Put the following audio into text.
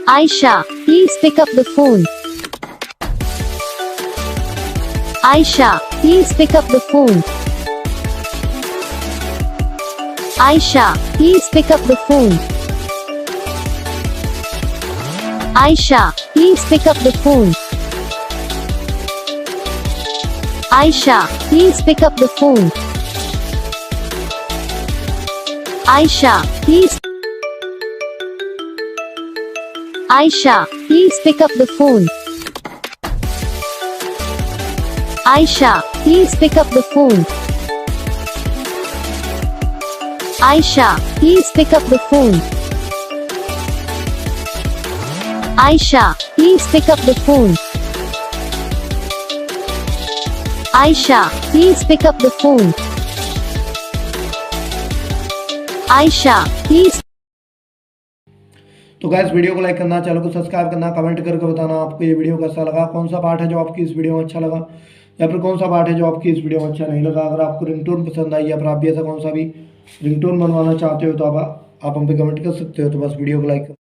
Aisha, please pick up the phone. Aisha, please pick up the phone. Aisha, please pick up the phone. Aisha, please pick up the phone. Aisha, please pick up the phone. Aisha, please. Aisha, please pick up the phone. Aisha, please pick up the phone. Aisha, please pick up the phone. Aisha, please pick up the phone. Aisha, please pick up the phone. Aisha, please. तो gas video को like करना, channel को subscribe करना, comment करके बताना आपको ये video कैसा लगा, कौन सा पार्ट है जो आपकी इस वीडियो में अच्छा लगा या फिर कौन सा पार्ट है जो आपकी इस वीडियो में अच्छा नहीं लगा। अगर आपको रिंगटोन पसंद आई या फिर आप भी ऐसा कौन सा भी रिंगटोन बनवाना चाहते हो तो आप हम पे कमेंट कर सकते हो। तो बस वीडियो को लाइक